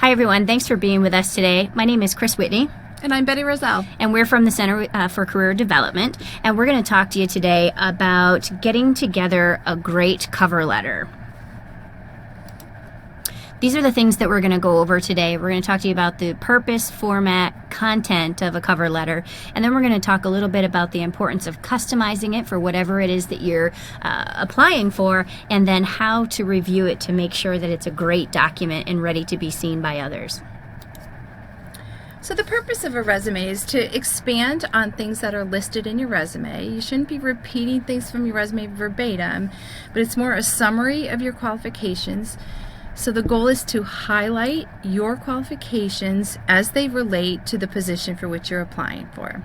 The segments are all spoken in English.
Hi, everyone. Thanks for being with us today. My name is Chris Whitney. And I'm Betty Roselle. And we're from the Center for Career Development. And we're going to talk to you today about getting together a great cover letter. These are the things that we're going to go over today. We're going to talk to you about the purpose, format, content of a cover letter, and then we're going to talk a little bit about the importance of customizing it for whatever it is that you're applying for, and then how to review it to make sure that it's a great document and ready to be seen by others. So the purpose of a resume is to expand on things that are listed in your resume. You shouldn't be repeating things from your resume verbatim, but it's more a summary of your qualifications. So the goal is to highlight your qualifications as they relate to the position for which you're applying for.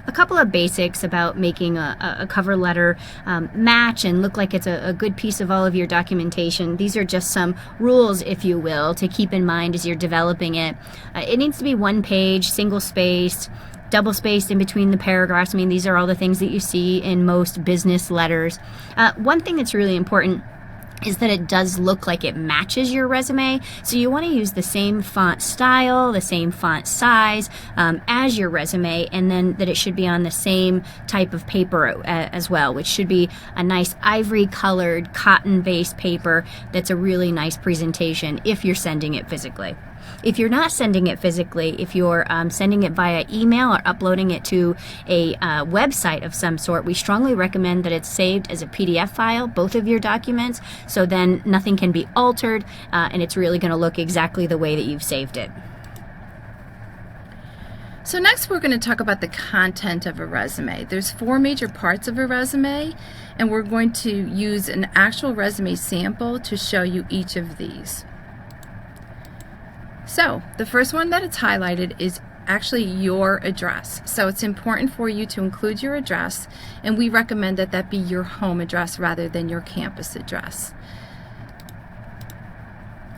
A couple of basics about making a cover letter match and look like it's a good piece of all of your documentation. These are just some rules, if you will, to keep in mind as you're developing it. It needs to be one page, single-spaced, double-spaced in between the paragraphs. I mean, these are all the things that you see in most business letters. One thing that's really important is that it does look like it matches your resume. So you want to use the same font style, the same font size as your resume, and then that it should be on the same type of paper as well, which should be a nice ivory colored cotton-based paper that's a really nice presentation if you're sending it physically. If you're not sending it physically, if you're sending it via email or uploading it to a website of some sort, we strongly recommend that it's saved as a PDF file, both of your documents, so then nothing can be altered and it's really going to look exactly the way that you've saved it. So next we're going to talk about the content of a resume. There's 4 major parts of a resume, and we're going to use an actual resume sample to show you each of these. So the first one that it's highlighted is actually your address. So it's important for you to include your address, and we recommend that that be your home address rather than your campus address.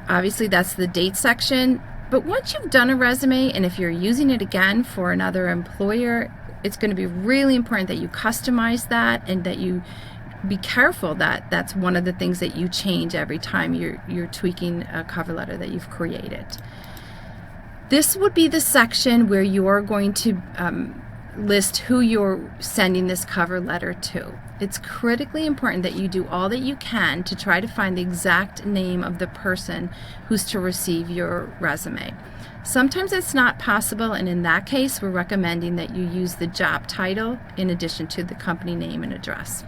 Obviously that's the date section, but once you've done a resume and if you're using it again for another employer, it's going to be really important that you customize that and that you be careful that that's one of the things that you change every time you're tweaking a cover letter that you've created. This would be the section where you are going to list who you're sending this cover letter to. It's critically important that you do all that you can to try to find the exact name of the person who's to receive your resume. Sometimes it's not possible, and in that case we're recommending that you use the job title in addition to the company name and address.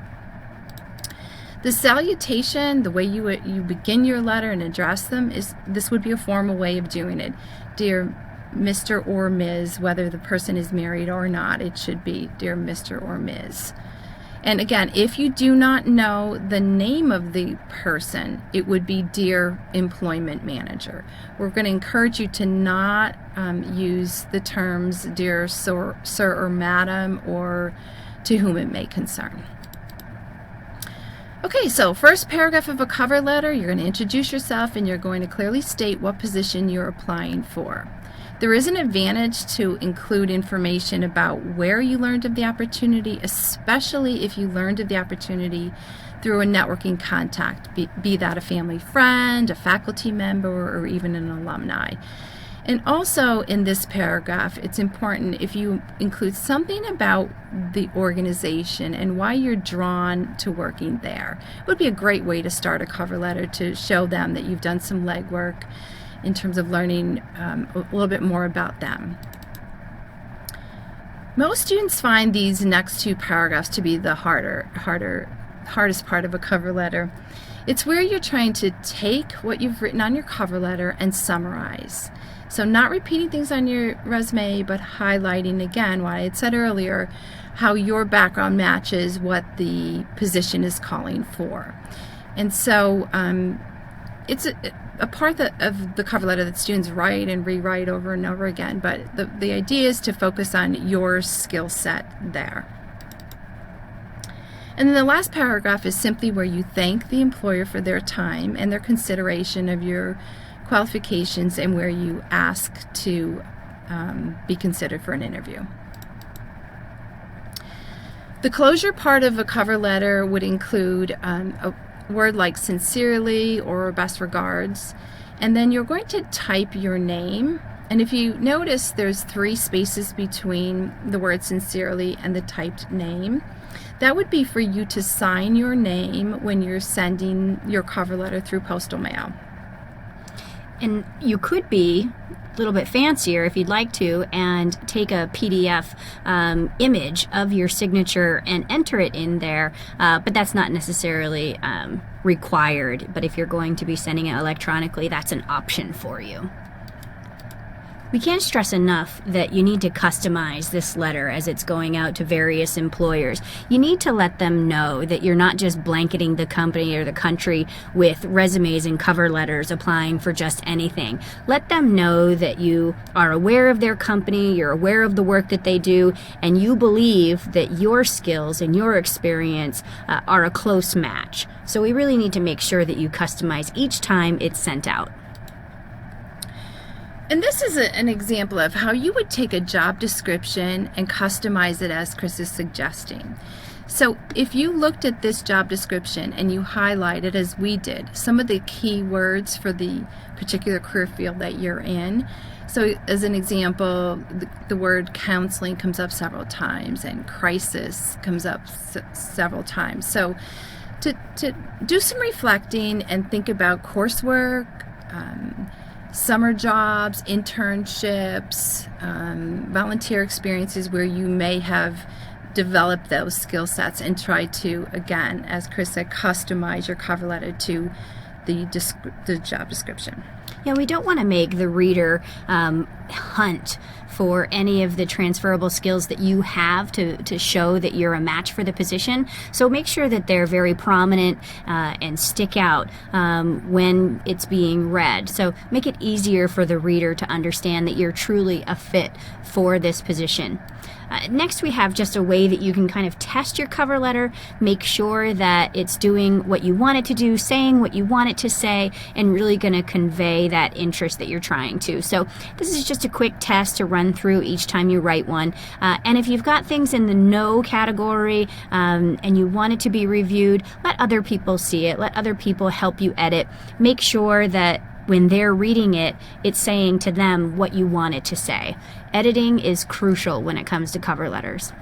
The salutation, the way you begin your letter and address them, this would be a formal way of doing it. Dear Mr. or Ms., whether the person is married or not, it should be Dear Mr. or Ms. And again, if you do not know the name of the person, it would be Dear Employment Manager. We're going to encourage you to not use the terms Dear Sir or Madam or to whom it may concern. Okay, so first paragraph of a cover letter, you're going to introduce yourself and you're going to clearly state what position you're applying for. There is an advantage to include information about where you learned of the opportunity, especially if you learned of the opportunity through a networking contact, be that a family friend, a faculty member, or even an alumni. And also in this paragraph, it's important if you include something about the organization and why you're drawn to working there. It would be a great way to start a cover letter to show them that you've done some legwork in terms of learning a little bit more about them. Most students find these next 2 paragraphs to be the hardest part of a cover letter. It's where you're trying to take what you've written on your cover letter and summarize. So not repeating things on your resume, but highlighting again what I had said earlier, how your background matches what the position is calling for. And so it's a part of the cover letter that students write and rewrite over and over again, but the idea is to focus on your skill set there. And then the last paragraph is simply where you thank the employer for their time and their consideration of your qualifications and where you ask to be considered for an interview. The closure part of a cover letter would include a word like sincerely or best regards. And then you're going to type your name. And if you notice, there's 3 spaces between the word sincerely and the typed name. That would be for you to sign your name when you're sending your cover letter through postal mail. And you could be a little bit fancier if you'd like to and take a PDF image of your signature and enter it in there, but that's not necessarily required. But if you're going to be sending it electronically, that's an option for you. We can't stress enough that you need to customize this letter as it's going out to various employers. You need to let them know that you're not just blanketing the company or the country with resumes and cover letters applying for just anything. Let them know that you are aware of their company, you're aware of the work that they do, and you believe that your skills and your experience are a close match. So we really need to make sure that you customize each time it's sent out. And this is an example of how you would take a job description and customize it as Chris is suggesting. So if you looked at this job description and you highlighted, as we did, some of the key words for the particular career field that you're in. So as an example, the word counseling comes up several times and crisis comes up several times. So to do some reflecting and think about coursework, summer jobs, internships, volunteer experiences where you may have developed those skill sets, and try to, again, as Chris said, customize your cover letter to the job description. Yeah, we don't want to make the reader hunt for any of the transferable skills that you have to show that you're a match for the position. So make sure that they're very prominent and stick out when it's being read. So make it easier for the reader to understand that you're truly a fit for this position. Next, we have just a way that you can kind of test your cover letter, make sure that it's doing what you want it to do, saying what you want it to say, and really going to convey that interest that you're trying to. So this is just a quick test to run through each time you write one. And if you've got things in the no category and you want it to be reviewed, let other people see it. Let other people help you edit. Make sure that when they're reading it, it's saying to them what you want it to say. Editing is crucial when it comes to cover letters.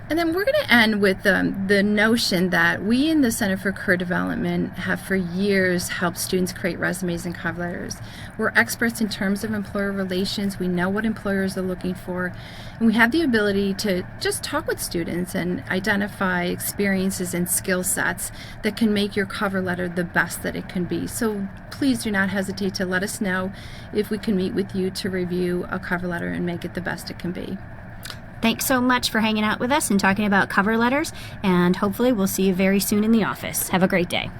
And then we're going to end with the notion that we in the Center for Career Development have for years helped students create resumes and cover letters. We're experts in terms of employer relations. We know what employers are looking for. And we have the ability to just talk with students and identify experiences and skill sets that can make your cover letter the best that it can be. So please do not hesitate to let us know if we can meet with you to review a cover letter and make it the best it can be. Thanks so much for hanging out with us and talking about cover letters, and hopefully we'll see you very soon in the office. Have a great day.